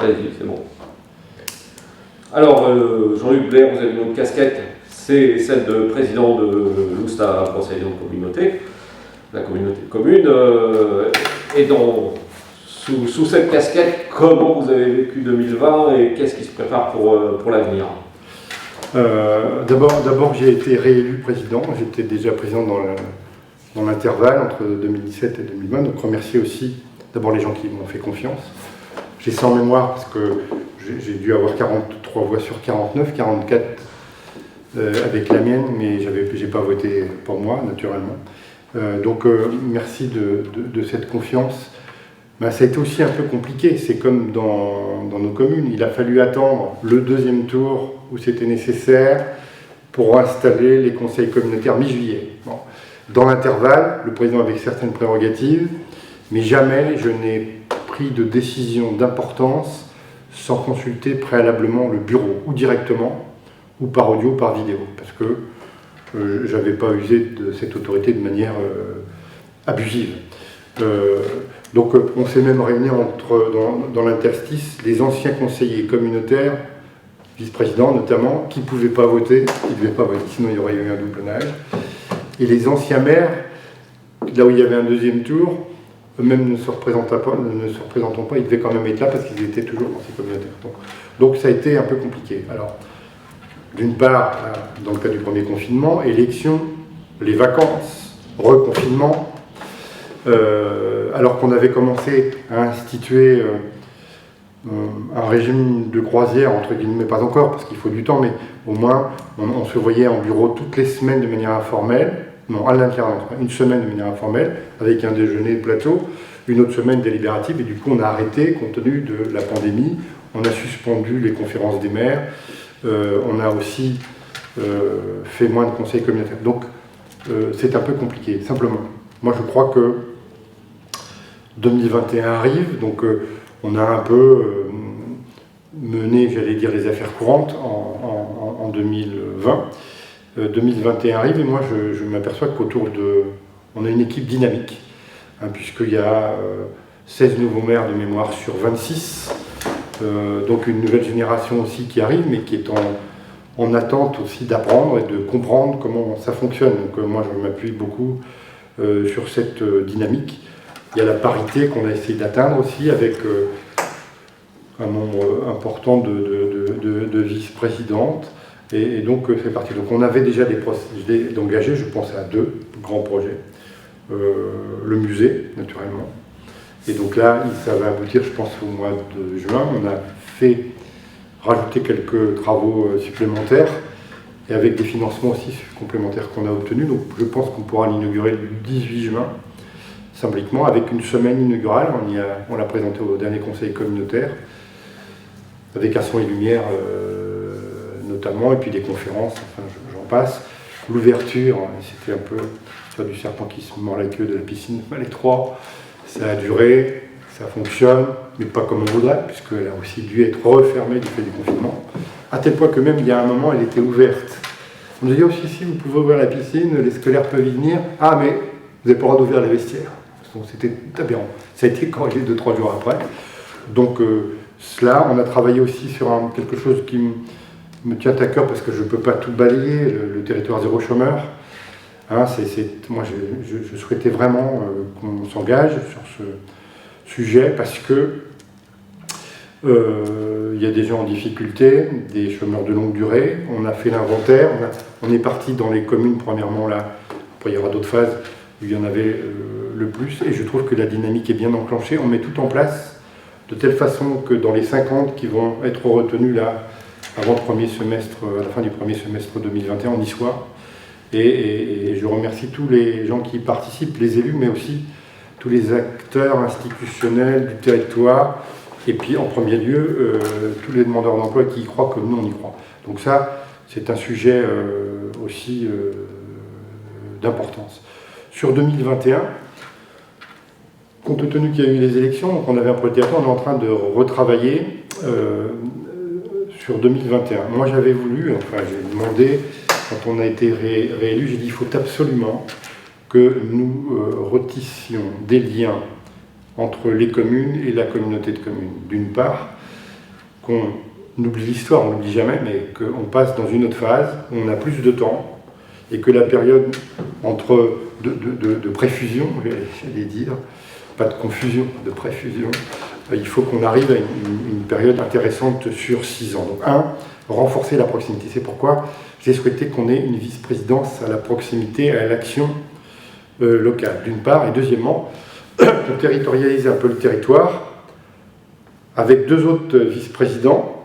Allez-y, c'est bon. Alors, Jean-Luc Blair, vous avez une autre casquette, c'est celle de président de l'USTA Conseil de communauté, la communauté de communes. Et sous cette casquette, comment vous avez vécu 2020 et qu'est-ce qui se prépare pour l'avenir? D'abord, j'ai été réélu président. J'étais déjà président dans l'intervalle entre 2017 et 2020. Donc, remercier aussi d'abord les gens qui m'ont fait confiance. J'ai ça en mémoire parce que j'ai dû avoir 43 voix sur 49, 44 avec la mienne, mais j'ai pas voté pour moi, naturellement. Donc, merci de cette confiance. Ben, ça a été aussi un peu compliqué. C'est comme dans nos communes. Il a fallu attendre le deuxième tour où c'était nécessaire pour installer les conseils communautaires mi-juillet. Bon. Dans l'intervalle, le président avait certaines prérogatives, mais jamais je n'ai pris de décision d'importance sans consulter préalablement le bureau, ou directement, ou par audio, ou par vidéo, parce que je n'avais pas usé de cette autorité de manière abusive. Donc on s'est même réunis dans l'interstice les anciens conseillers communautaires, vice-présidents notamment, qui ne pouvaient pas voter, qui ne devaient pas voter, sinon il y aurait eu un doublonnage, et les anciens maires, là où il y avait un deuxième tour, eux-mêmes ne se représentant pas, ils devaient quand même être là parce qu'ils étaient toujours conseillers communautaires. Donc ça a été un peu compliqué. Alors, d'une part, dans le cas du premier confinement, élection, les vacances, reconfinement, alors qu'on avait commencé à instituer un régime de croisière, entre guillemets, pas encore, parce qu'il faut du temps, mais au moins, on se voyait en bureau toutes les semaines de manière informelle, non, à l'intérieur, une semaine de manière informelle, avec un déjeuner de plateau, une autre semaine délibérative, et du coup, on a arrêté, compte tenu de la pandémie, on a suspendu les conférences des maires, on a aussi fait moins de conseils communautaires. Donc, c'est un peu compliqué, simplement. Moi, je crois que 2021 arrive, donc on a un peu mené, j'allais dire, les affaires courantes en 2020. 2021 arrive et moi je m'aperçois qu'autour on a une équipe dynamique, hein, puisqu'il y a 16 nouveaux maires de mémoire sur 26, donc une nouvelle génération aussi qui arrive, mais qui est en attente aussi d'apprendre et de comprendre comment ça fonctionne. Donc moi je m'appuie beaucoup sur cette dynamique. Il y a la parité qu'on a essayé d'atteindre aussi avec un nombre important de vice-présidentes. Et donc, c'est parti. Donc, on avait déjà des procédés d'engager, je pense à 2 grands projets. Le musée, naturellement. Et donc là, ça va aboutir, je pense, au mois de juin. On a fait rajouter quelques travaux supplémentaires et avec des financements aussi complémentaires qu'on a obtenus. Donc, je pense qu'on pourra l'inaugurer le 18 juin, symboliquement, avec une semaine inaugurale. On l'a présenté au dernier conseil communautaire, avec un son et lumière notamment, et puis des conférences, enfin j'en passe. L'ouverture, c'était un peu sur du serpent qui se mord la queue de la piscine, les 3, ça a duré, ça fonctionne, mais pas comme on voudrait, puisqu'elle a aussi dû être refermée du fait du confinement, à tel point que même il y a un moment, elle était ouverte. On nous a dit aussi, si vous pouvez ouvrir la piscine, les scolaires peuvent y venir, ah mais vous n'avez pas le droit d'ouvrir les vestiaires. Donc c'était aberrant. Ça a été corrigé 2-3 jours après. Donc cela, on a travaillé aussi sur quelque chose qui me tient à cœur parce que je ne peux pas tout balayer, le territoire zéro chômeur. Hein, moi, je souhaitais vraiment qu'on s'engage sur ce sujet parce que y a des gens en difficulté, des chômeurs de longue durée. On a fait l'inventaire, on est parti dans les communes premièrement là. Après, il y aura d'autres phases où il y en avait le plus. Et je trouve que la dynamique est bien enclenchée. On met tout en place de telle façon que dans les 50 qui vont être retenus là, avant le premier semestre, à la fin du premier semestre 2021, on y soit. Et je remercie tous les gens qui y participent, les élus, mais aussi tous les acteurs institutionnels du territoire, et puis en premier lieu, tous les demandeurs d'emploi qui y croient comme nous on y croit. Donc ça, c'est un sujet aussi d'importance. Sur 2021, compte tenu qu'il y a eu les élections, donc on avait un projet de territoire, on est en train de retravailler sur 2021. Moi j'avais voulu, enfin j'ai demandé, quand on a été réélu, j'ai dit il faut absolument que nous retissions des liens entre les communes et la communauté de communes. D'une part, qu'on oublie l'histoire, on n'oublie jamais, mais qu'on passe dans une autre phase, où on a plus de temps, et que la période entre de préfusion, j'allais dire, pas de confusion, de préfusion, il faut qu'on arrive à une période intéressante sur 6 ans. Donc renforcer la proximité. C'est pourquoi j'ai souhaité qu'on ait une vice-présidence à la proximité, à l'action locale, d'une part, et deuxièmement, on territorialise un peu le territoire avec 2 autres vice-présidents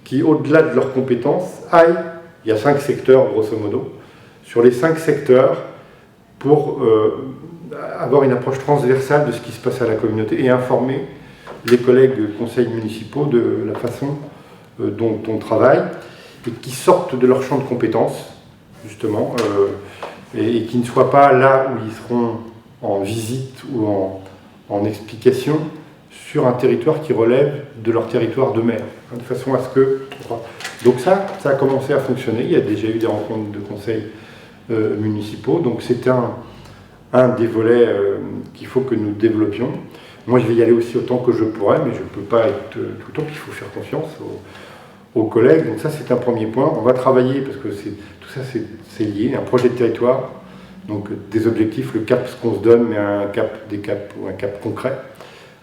qui, au-delà de leurs compétences, aillent, il y a 5 secteurs grosso modo, sur les 5 secteurs pour avoir une approche transversale de ce qui se passe à la communauté et informer les collègues conseils municipaux de la façon dont on travaille et qui sortent de leur champ de compétences, justement, et qui ne soient pas là où ils seront en visite ou en explication sur un territoire qui relève de leur territoire de maire, de façon à ce que... Donc ça a commencé à fonctionner, il y a déjà eu des rencontres de conseils municipaux, donc c'est un des volets qu'il faut que nous développions. Moi, je vais y aller aussi autant que je pourrais, mais je ne peux pas être tout le temps, il faut faire confiance aux collègues. Donc ça, c'est un premier point. On va travailler, parce que tout ça, c'est lié, un projet de territoire, donc des objectifs, le cap, ce qu'on se donne, mais un cap, des caps ou un cap concret.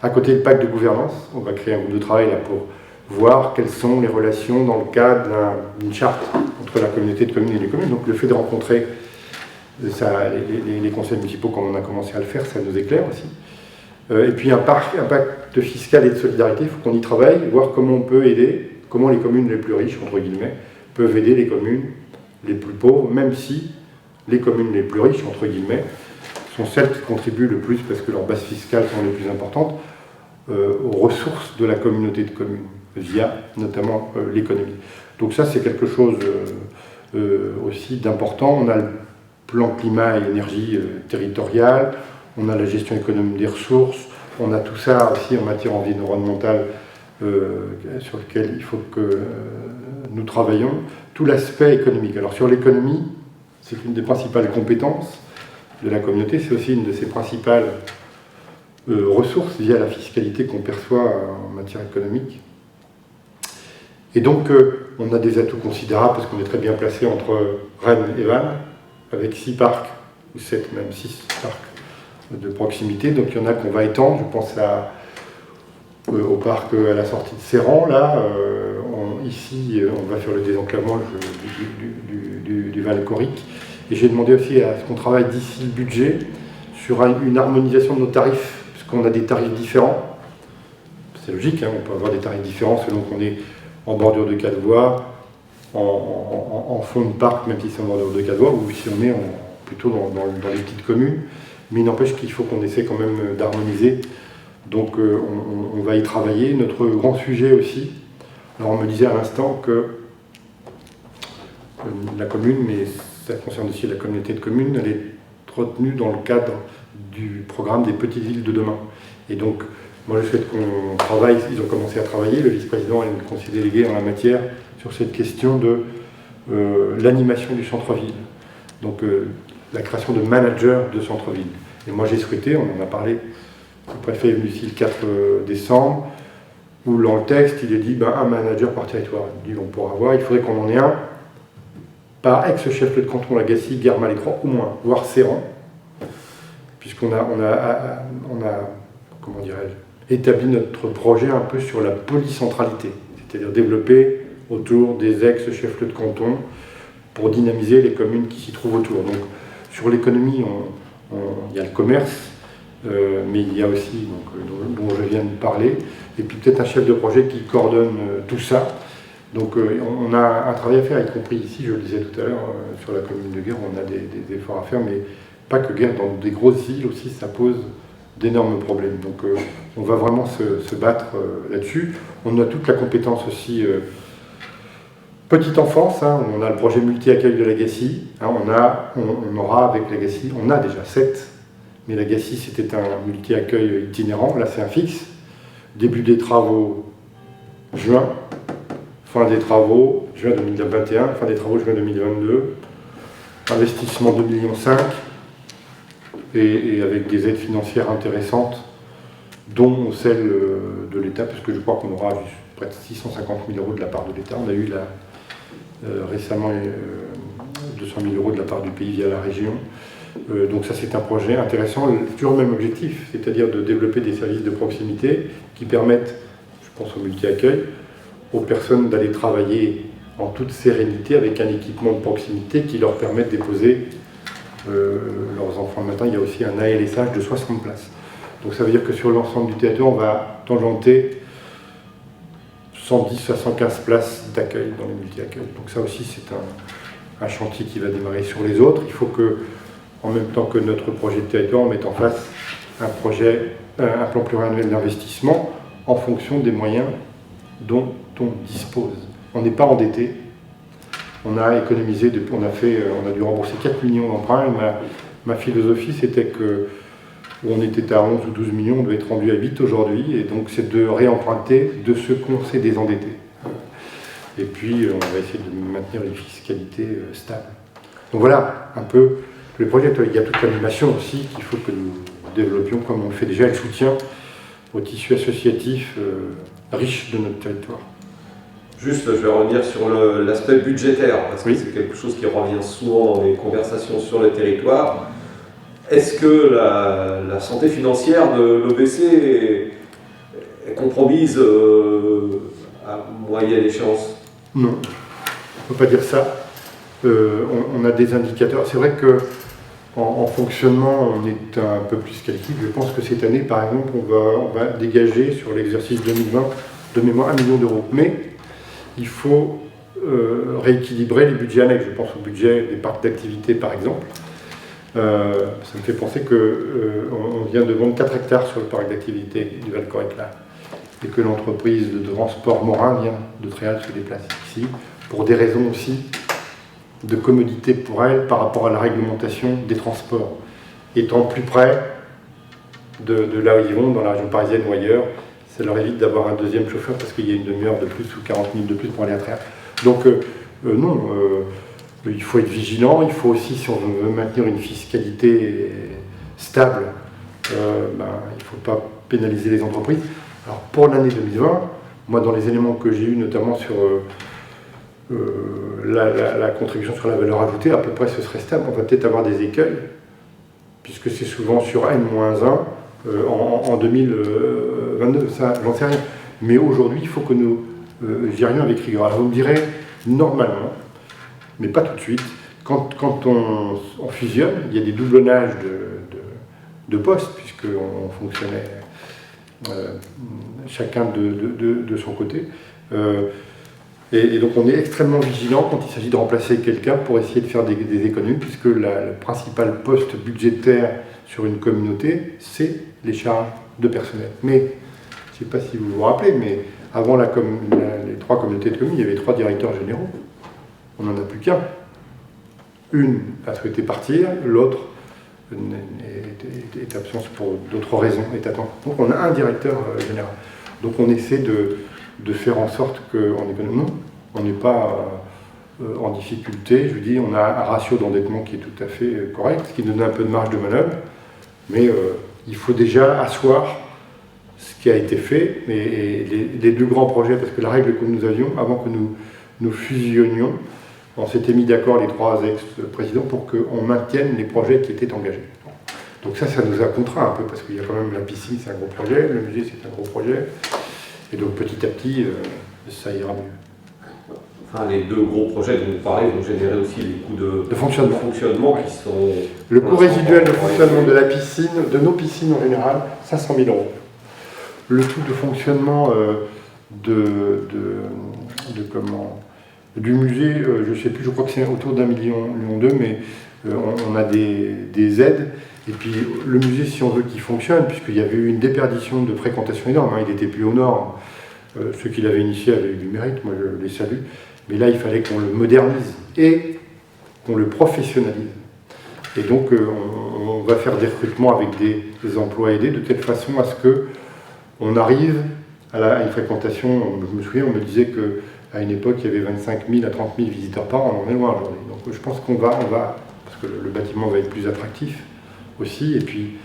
À côté du pacte de gouvernance, on va créer un groupe de travail là pour voir quelles sont les relations dans le cadre d'une charte entre la communauté de communes et les communes. Donc le fait de rencontrer les conseils municipaux, comme on a commencé à le faire, ça nous éclaire aussi. Et puis un pacte fiscal et de solidarité, il faut qu'on y travaille, voir comment on peut aider, comment les communes les plus riches, entre guillemets, peuvent aider les communes les plus pauvres, même si les communes les plus riches, entre guillemets, sont celles qui contribuent le plus, parce que leurs bases fiscales sont les plus importantes, aux ressources de la communauté de communes, via notamment l'économie. Donc ça, c'est quelque chose aussi d'important. On a le plan climat et énergie territorial, on a la gestion économique des ressources, on a tout ça aussi en matière environnementale sur lequel il faut que nous travaillons. Tout l'aspect économique. Alors sur l'économie, c'est une des principales compétences de la communauté, c'est aussi une de ses principales ressources via la fiscalité qu'on perçoit en matière économique. Et donc on a des atouts considérables parce qu'on est très bien placé entre Rennes et Vannes, avec 6 parcs, ou 7 même, 6 parcs de proximité. Donc il y en a qu'on va étendre, je pense au parc à la sortie de Serran, là, ici on va faire le désenclavement du Val Coric. Et j'ai demandé aussi à ce qu'on travaille d'ici le budget sur une harmonisation de nos tarifs, puisqu'on a des tarifs différents. C'est logique, hein, on peut avoir des tarifs différents selon qu'on est en bordure de 4 voies, en fond de parc, même si c'est en bordure de 4 voies, ou si on est plutôt dans les petites communes. Mais il n'empêche qu'il faut qu'on essaie quand même d'harmoniser. Donc on va y travailler. Notre grand sujet aussi, alors on me disait à l'instant que la commune, mais ça concerne aussi la communauté de communes, elle est retenue dans le cadre du programme des petites villes de demain. Et donc, moi je souhaite qu'on travaille, ils ont commencé à travailler, le vice-président et le conseiller délégué en la matière, sur cette question de l'animation du centre-ville. Donc la création de managers de centre-ville. Et moi j'ai souhaité, on en a parlé, le préfet est venu ici le 4 décembre, où dans le texte il est dit un manager par territoire. Il dit on pourra avoir, il faudrait qu'on en ait un par ex-chef-lieu de canton Lagacy, Guerre-Malécran, au moins, voire Serran, puisqu'on a comment dirais-je, établi notre projet un peu sur la polycentralité, c'est-à-dire développer autour des ex-chefs-lieux de canton pour dynamiser les communes qui s'y trouvent autour. Donc sur l'économie, il y a le commerce, mais il y a aussi, dont je viens de parler, et puis peut-être un chef de projet qui coordonne tout ça. Donc on a un travail à faire, y compris ici, je le disais tout à l'heure, sur la commune de Guerre, on a des efforts à faire, mais pas que Guerre, dans des grosses villes aussi, ça pose d'énormes problèmes. Donc on va vraiment se battre là-dessus. On a toute la compétence aussi petite enfance, hein, on a le projet multi-accueil de Lagacy, hein, on aura avec Lagacy, on a déjà 7, mais Lagacy c'était un multi-accueil itinérant, là c'est un fixe. Début des travaux, juin. Fin des travaux, juin 2021, fin des travaux, juin 2022, investissement 2,5 millions et avec des aides financières intéressantes, dont celle de l'État, parce que je crois qu'on aura près de 650 000 € de la part de l'État. On a eu récemment 200 000 € de la part du pays via la région. Donc ça, c'est un projet intéressant, toujours le même objectif, c'est-à-dire de développer des services de proximité qui permettent, je pense au multi-accueil, aux personnes d'aller travailler en toute sérénité avec un équipement de proximité qui leur permet de déposer leurs enfants le matin. Il y a aussi un ALSH de 60 places. Donc ça veut dire que sur l'ensemble du territoire, on va tangenter 110 à 115 places d'accueil dans les multi-accueils. Donc ça aussi, c'est un chantier qui va démarrer sur les autres. Il faut que, en même temps que notre projet de territoire, on mette en face un plan pluriannuel d'investissement en fonction des moyens dont on dispose. On n'est pas endetté. On a économisé, on a dû rembourser 4 millions d'emprunts. Ma philosophie, c'était que où on était à 11 ou 12 millions, on doit être rendu à 8 aujourd'hui, et donc c'est de réemprunter de ce qu'on s'est désendetté. Et puis on va essayer de maintenir une fiscalité stable. Donc voilà un peu le projet. Il y a toute l'animation aussi qu'il faut que nous développions comme on le fait déjà, le soutien au tissu associatif riche de notre territoire. Juste, je vais revenir sur l'aspect budgétaire, parce que c'est quelque chose qui revient souvent dans les conversations sur le territoire. Est-ce que la santé financière de l'OBC est compromise à moyenne échéance? Non, on ne peut pas dire ça. On a des indicateurs. C'est vrai qu'en fonctionnement, on est un peu plus qualifié. Je pense que cette année, par exemple, on va dégager sur l'exercice 2020 de mémoire 1 million d'euros. Mais il faut rééquilibrer les budgets annexes. Je pense au budget des parcs d'activité, par exemple. Ça me fait penser qu'on vient de vendre 4 hectares sur le parc d'activité du Val-Correcla et que l'entreprise de transport Morin vient de Tréal se déplacer ici pour des raisons aussi de commodité pour elle par rapport à la réglementation des transports. Étant plus près de là où ils vont, dans la région parisienne ou ailleurs, ça leur évite d'avoir un deuxième chauffeur parce qu'il y a une demi-heure de plus ou 40 minutes de plus pour aller à Tréal. Donc non. Il faut être vigilant, il faut aussi, si on veut maintenir une fiscalité stable, il ne faut pas pénaliser les entreprises. Alors pour l'année 2020, moi dans les éléments que j'ai eus, notamment sur la contribution sur la valeur ajoutée, à peu près ce serait stable. On va peut-être avoir des écueils, puisque c'est souvent sur N-1 en 2022, ça j'en sais rien. Mais aujourd'hui, il faut que nous gérions avec rigueur. Alors vous me direz, normalement, mais pas tout de suite. Quand on fusionne, il y a des doublonnages de postes, puisqu'on fonctionnait chacun de son côté. Et donc on est extrêmement vigilant quand il s'agit de remplacer quelqu'un pour essayer de faire des économies, puisque le principal poste budgétaire sur une communauté, c'est les charges de personnel. Mais, je ne sais pas si vous vous rappelez, mais avant les 3 communautés de communes, il y avait 3 directeurs généraux. On n'en a plus qu'un. Une a souhaité partir, l'autre est absente pour d'autres raisons, est attend. Donc on a un directeur général. Donc on essaie de faire en sorte qu'en économie, non, on n'est pas en difficulté. Je vous dis, on a un ratio d'endettement qui est tout à fait correct, ce qui nous donne un peu de marge de manœuvre, mais il faut déjà asseoir ce qui a été fait, et les 2 grands projets, parce que la règle que nous avions, avant que nous fusionnions, on s'était mis d'accord, les 3 ex-présidents, pour qu'on maintienne les projets qui étaient engagés. Donc ça nous a contraints un peu, parce qu'il y a quand même la piscine, c'est un gros projet, le musée, c'est un gros projet, et donc petit à petit, ça ira mieux. Enfin, les 2 gros projets dont vous parlez vont générer aussi des coûts de fonctionnement qui sont... Le coût résiduel de fonctionnement de la piscine, de nos piscines en général, 500 000 €. Le coût de fonctionnement du musée, je ne sais plus, je crois que c'est autour d'1,2 million, mais on a des aides. Et puis le musée, si on veut qu'il fonctionne, puisqu'il y avait eu une déperdition de fréquentation énorme, il n'était plus au nord. Ceux qui l'avaient initié avaient eu du mérite, moi je les salue. Mais là, il fallait qu'on le modernise et qu'on le professionnalise. Et donc, on va faire des recrutements avec des emplois aidés, de telle façon à ce qu'on arrive à une fréquentation. Je me souviens, on me disait qu'à une époque, il y avait 25 000 à 30 000 visiteurs par an. On en est loin aujourd'hui. Donc, je pense qu'on va, parce que le bâtiment va être plus attractif aussi. Et puis,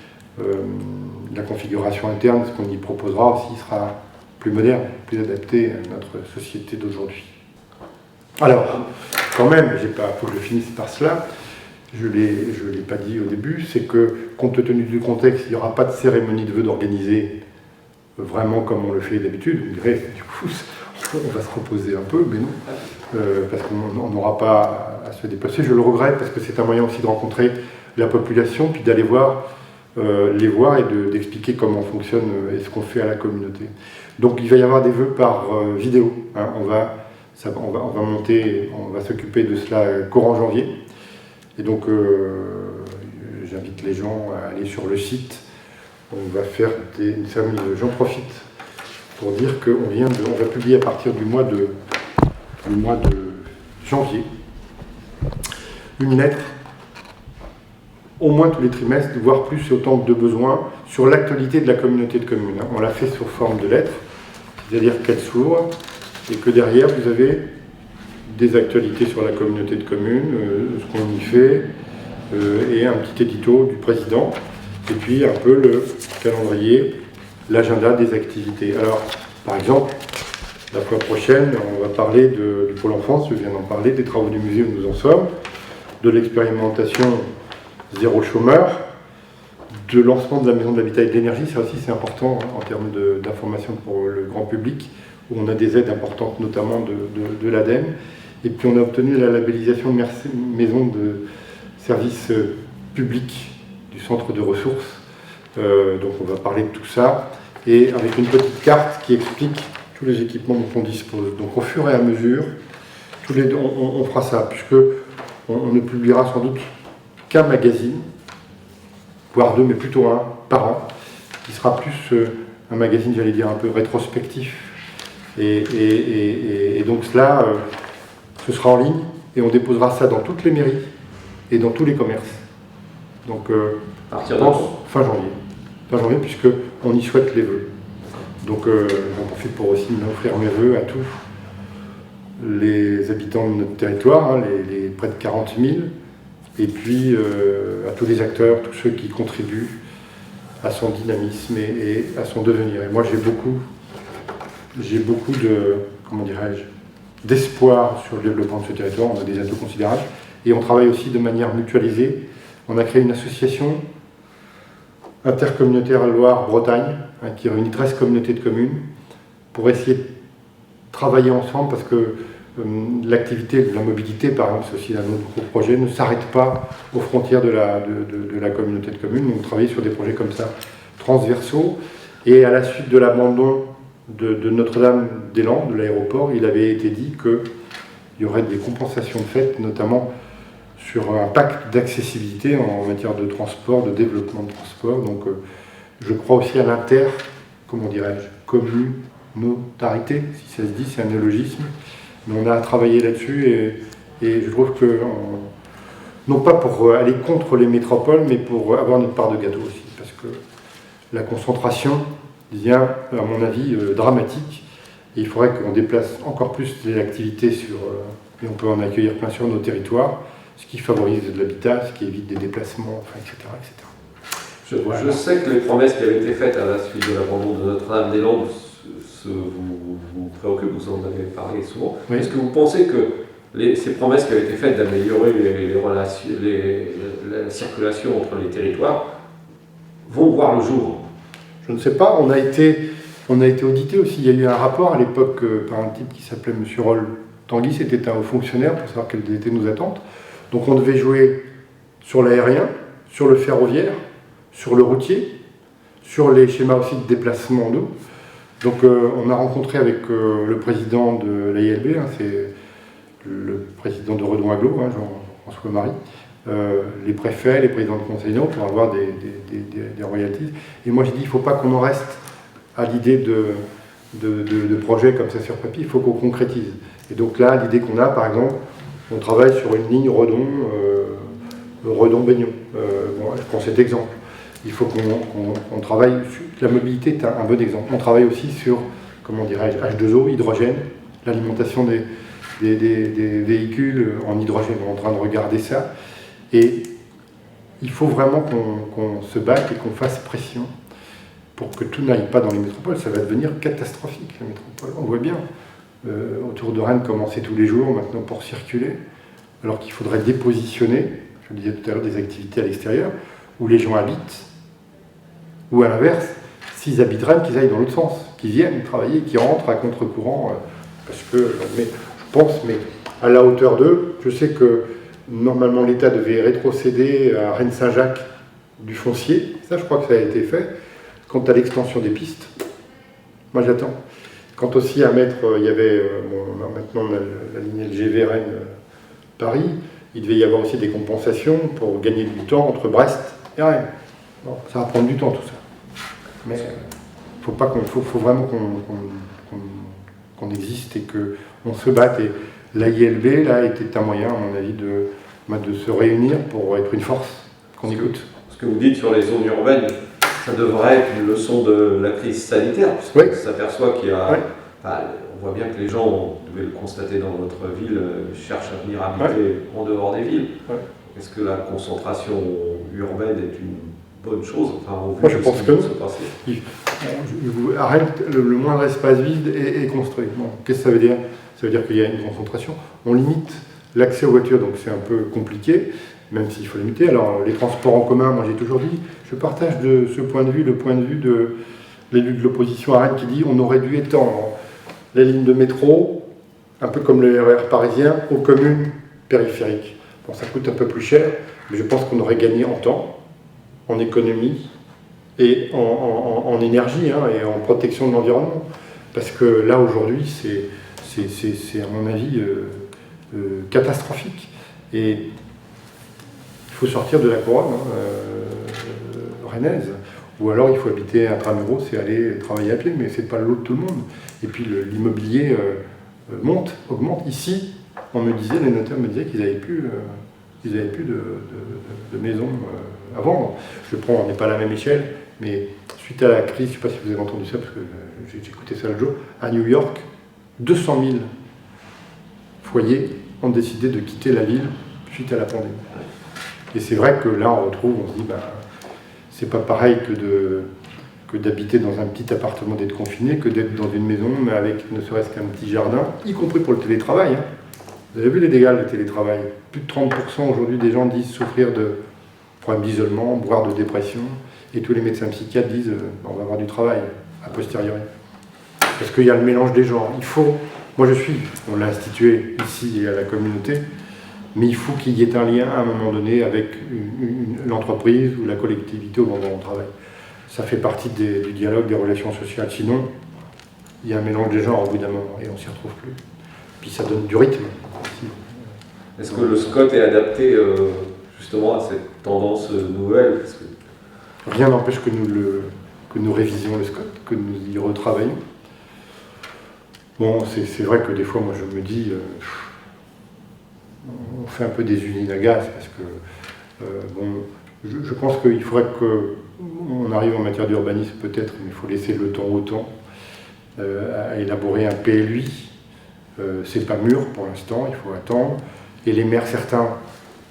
la configuration interne, ce qu'on y proposera aussi sera plus moderne, plus adapté à notre société d'aujourd'hui. Alors, quand même, faut que je finisse par cela, je ne l'ai pas dit au début, c'est que, compte tenu du contexte, il n'y aura pas de cérémonie de vœux d'organiser vraiment comme on le fait d'habitude. Vous direz, du coup, on va se reposer un peu, mais non, parce qu'on n'aura pas à se déplacer. Je le regrette, parce que c'est un moyen aussi de rencontrer la population, puis d'aller les voir et d'expliquer comment fonctionne et ce qu'on fait à la communauté. Donc il va y avoir des vœux par vidéo. Hein. On va monter, on va s'occuper de cela courant janvier. Et donc j'invite les gens à aller sur le site. On va faire une cérémonie. J'en profite pour dire qu'on va publier à partir du mois de janvier une lettre, au moins tous les trimestres, voire plus autant que de besoin, sur l'actualité de la communauté de communes. On l'a fait sous forme de lettre, c'est-à-dire qu'elle s'ouvre et que derrière vous avez des actualités sur la communauté de communes, ce qu'on y fait, et un petit édito du président, et puis un peu le calendrier, l'agenda des activités. Alors, par exemple, la fois prochaine, on va parler du Pôle enfance, je viens d'en parler, des travaux du musée où nous en sommes, de l'expérimentation zéro chômeur, de lancement de la maison de l'habitat et de l'énergie, ça aussi c'est important hein, en termes d'information pour le grand public, où on a des aides importantes, notamment de l'ADEME. Et puis on a obtenu la labellisation maison de service public du centre de ressources. Donc on va parler de tout ça, et avec une petite carte qui explique tous les équipements dont on dispose. Donc au fur et à mesure, on fera ça, puisque on ne publiera sans doute qu'un magazine, voire deux, mais plutôt un par an, qui sera plus un magazine, j'allais dire, un peu rétrospectif. Et donc cela, ce sera en ligne, et on déposera ça dans toutes les mairies et dans tous les commerces. Donc, je pense fin janvier, puisqu'on y souhaite les vœux. Donc j'en profite pour aussi m'offrir mes vœux à tous les habitants de notre territoire, hein, les près de 40 000, et puis à tous les acteurs, tous ceux qui contribuent à son dynamisme et à son devenir. Et moi j'ai beaucoup d'espoir sur le développement de ce territoire. On a des atouts considérables et on travaille aussi de manière mutualisée. On a créé une association intercommunautaire Loire-Bretagne hein, qui réunit 13 communautés de communes pour essayer de travailler ensemble, parce que l'activité de la mobilité, par exemple, c'est aussi un autre gros projet, ne s'arrête pas aux frontières de la communauté de communes. On travaille sur des projets comme ça, transversaux. Et à la suite de l'abandon de Notre-Dame-des-Landes, de l'aéroport, il avait été dit qu'il y aurait des compensations de fait, notamment sur un pacte d'accessibilité en matière de transport, de développement de transport. Donc je crois aussi à communautarité, si ça se dit, c'est un néologisme. Mais on a travaillé là-dessus et je trouve que, non pas pour aller contre les métropoles, mais pour avoir notre part de gâteau aussi, parce que la concentration devient, à mon avis, dramatique. Et il faudrait qu'on déplace encore plus les activités et on peut en accueillir plein sur nos territoires, ce qui favorise de l'habitat, ce qui évite des déplacements, enfin, etc. etc. Je sais que les promesses qui avaient été faites à la suite de l'abandon de Notre-Dame-des-Landes vous préoccupent, vous en avez parlé souvent. Oui. Est-ce que vous pensez que ces promesses qui avaient été faites d'améliorer la circulation entre les territoires vont voir le jour? Je ne sais pas, on a été audité aussi. Il y a eu un rapport à l'époque par un type qui s'appelait M. Roll Tanguy, c'était un haut fonctionnaire pour savoir quelles étaient nos attentes. Donc on devait jouer sur l'aérien, sur le ferroviaire, sur le routier, sur les schémas aussi de déplacement d'eau. Donc on a rencontré avec le président de l'AILB, hein, c'est le président de Redon Aglo, hein, Jean-François Marie, les préfets, les présidents de conseil pour avoir des royalties. Et moi j'ai dit, il ne faut pas qu'on en reste à l'idée de projets comme ça sur papier, il faut qu'on concrétise. Et donc là, l'idée qu'on a, par exemple, on travaille sur une ligne Redon-Baignon. Je prends cet exemple. Il faut qu'on travaille sur la mobilité, est un bon exemple. On travaille aussi sur, H2O, hydrogène, l'alimentation des véhicules en hydrogène. On est en train de regarder ça. Et il faut vraiment qu'on se batte et qu'on fasse pression pour que tout n'aille pas dans les métropoles, ça va devenir catastrophique, la métropole. On voit bien, autour de Rennes, commencer tous les jours maintenant pour circuler, alors qu'il faudrait dépositionner, je le disais tout à l'heure, des activités à l'extérieur, où les gens habitent, ou à l'inverse, s'ils habitent Rennes, qu'ils aillent dans l'autre sens, qu'ils viennent travailler, qu'ils rentrent à contre-courant, parce que, mais, je pense, mais à la hauteur d'eux, je sais que normalement l'État devait rétrocéder à Rennes-Saint-Jacques du foncier, ça je crois que ça a été fait. Quant à l'extension des pistes, moi j'attends. Quant aussi à mettre, il y avait maintenant la ligne LGV Rennes-Paris, il devait y avoir aussi des compensations pour gagner du temps entre Brest et Rennes. Bon, ça va prendre du temps tout ça. Mais faut vraiment qu'on existe et qu'on se batte. Et l'AILB là était un moyen, à mon avis, de se réunir pour être une force qu'on écoute. Ce que vous dites sur les zones urbaines, ça devrait être une leçon de la crise sanitaire, puisqu'on oui. s'aperçoit qu'il y a... Oui. On voit bien que les gens, vous devez le constater dans votre ville, cherchent à venir habiter en dehors des villes. Oui. Est-ce que la concentration urbaine est une bonne chose? Enfin, moi je pense que non. À Rennes, le moindre espace vide est construit. Bon, qu'est-ce que ça veut dire? Ça veut dire qu'il y a une concentration. On limite l'accès aux voitures, donc c'est un peu compliqué, même s'il faut limiter. Alors, les transports en commun, moi j'ai toujours dit, je partage de ce point de vue le point de vue de l'élu de l'opposition à Rennes qui dit on aurait dû étendre les lignes de métro, un peu comme le RER parisien, aux communes périphériques. Bon, ça coûte un peu plus cher, mais je pense qu'on aurait gagné en temps, en économie et en énergie et en protection de l'environnement. Parce que là, aujourd'hui, c'est à mon avis catastrophique. Et il faut sortir de la couronne rennaise. Ou alors il faut habiter intramuros et aller travailler à pied, mais c'est pas le lot de tout le monde. Et puis l'immobilier augmente. Ici, les notaires me disaient qu'ils n'avaient plus de maisons à vendre. On n'est pas à la même échelle, mais suite à la crise, je ne sais pas si vous avez entendu ça, parce que j'ai écouté ça l'autre jour, à New York, 200 000 foyers ont décidé de quitter la ville suite à la pandémie. Et c'est vrai que là, on se dit, c'est pas pareil que d'habiter dans un petit appartement, d'être confiné, que d'être dans une maison, mais avec ne serait-ce qu'un petit jardin, y compris pour le télétravail. Vous avez vu les dégâts du télétravail? Plus de 30% aujourd'hui des gens disent souffrir de problèmes d'isolement, voire de dépression, et tous les médecins psychiatres disent on va avoir du travail a posteriori. Parce qu'il y a le mélange des genres. On l'a institué ici et à la communauté, mais il faut qu'il y ait un lien à un moment donné avec l'entreprise ou la collectivité au moment où on travaille. Ça fait partie du dialogue, des relations sociales. Sinon, il y a un mélange des genres au bout d'un moment et on ne s'y retrouve plus. Puis ça donne du rythme. Est-ce que le SCOT est adapté justement à cette tendance nouvelle? Parce que... Rien n'empêche que nous révisions le SCOT, que nous y retravaillons. Bon, c'est vrai que des fois, moi je me dis, on fait un peu des usines à gaz, parce que je pense qu'il faudrait qu'on arrive en matière d'urbanisme peut-être, mais il faut laisser le temps au temps, à élaborer un PLUI. C'est pas mûr pour l'instant, il faut attendre. Et les maires, certains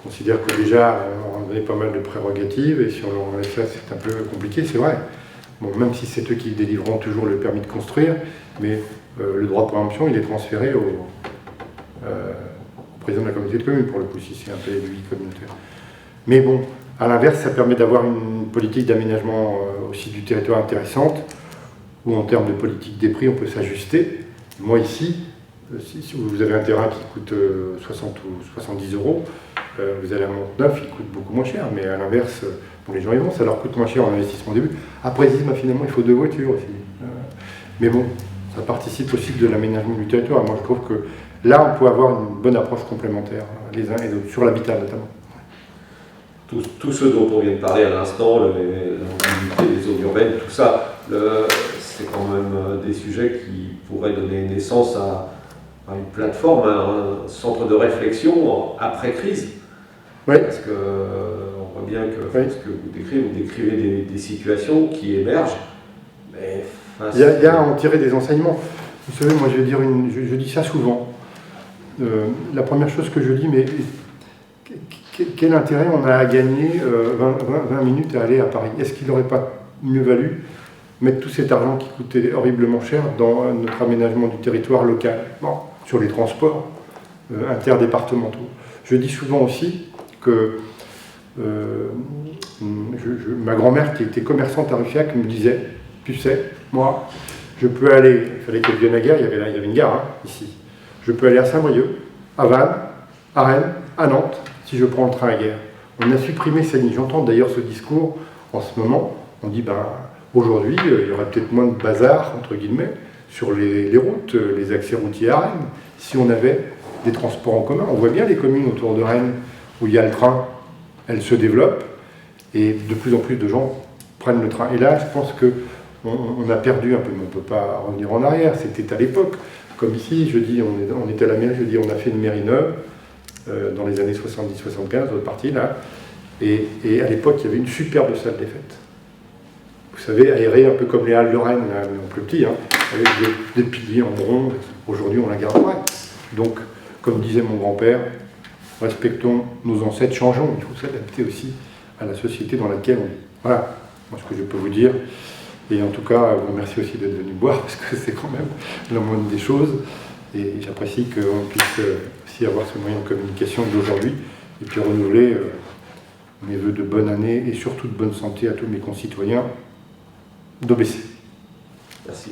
considèrent que déjà on a donné pas mal de prérogatives, et si on leur enlève ça, c'est un peu compliqué, c'est vrai. Bon, même si c'est eux qui délivreront toujours le permis de construire, mais le droit de préemption, il est transféré au président de la communauté de communes, pour le coup, si c'est un PLUI communautaire. Mais bon, à l'inverse, ça permet d'avoir une politique d'aménagement aussi du territoire intéressante, où en termes de politique des prix, on peut s'ajuster. Moi ici, si vous avez un terrain qui coûte 60 ou 70 euros, vous allez à Mont-Neuf, il coûte beaucoup moins cher, mais à l'inverse, pour les gens ils vont, ça leur coûte moins cher en investissement au début. Après, finalement, il faut 2 voitures aussi. Mais bon, ça participe aussi de l'aménagement du territoire. Moi, je trouve que là, on peut avoir une bonne approche complémentaire, les uns et les autres, sur l'habitat notamment. Tout ce dont on vient de parler à l'instant, la mobilité des zones urbaines, tout ça, c'est quand même des sujets qui pourraient donner naissance à une plateforme, un centre de réflexion après-crise. Oui. Parce qu'on voit bien que ce que vous décrivez des situations qui émergent. Mais il y a à en tirer des enseignements. Vous savez, moi je dis ça souvent. La première chose que je dis, mais quel intérêt on a à gagner 20 minutes à aller à Paris? Est-ce qu'il n'aurait pas mieux valu mettre tout cet argent qui coûtait horriblement cher dans notre aménagement du territoire local, sur les transports interdépartementaux. Je dis souvent aussi que ma grand-mère, qui était commerçante à Ruffiac, me disait, tu sais, moi, je peux aller, il fallait qu'elle vienne à Guerre, il y avait une gare ici, je peux aller à Saint-Brieuc, à Vannes, à Rennes, à Nantes, si je prends le train à Guerre. On a supprimé ces lignes. J'entends d'ailleurs ce discours en ce moment. On dit, aujourd'hui, il y aurait peut-être moins de bazar, entre guillemets, sur les routes, les accès routiers à Rennes, si on avait des transports en commun. On voit bien les communes autour de Rennes où il y a le train, elles se développent, et de plus en plus de gens prennent le train. Et là, je pense qu'on a perdu un peu, mais on ne peut pas revenir en arrière. C'était à l'époque. Comme ici, je dis, on était à la mairie, je dis, on a fait une mairie neuve, dans les années 70-75, votre partie là, et à l'époque il y avait une superbe salle des fêtes. Vous savez, aérée un peu comme les Halles de Rennes, là, mais en plus petit, avec des piliers en bronze. Aujourd'hui on la garde pas. Donc, comme disait mon grand-père, respectons nos ancêtres, changeons. Il faut s'adapter aussi à la société dans laquelle on vit. Voilà, moi ce que je peux vous dire. Et en tout cas, vous remercie aussi d'être venu boire, parce que c'est quand même la moindre des choses. Et j'apprécie qu'on puisse aussi avoir ce moyen de communication d'aujourd'hui, et puis renouveler mes vœux de bonne année et surtout de bonne santé à tous mes concitoyens d'OBC. Merci.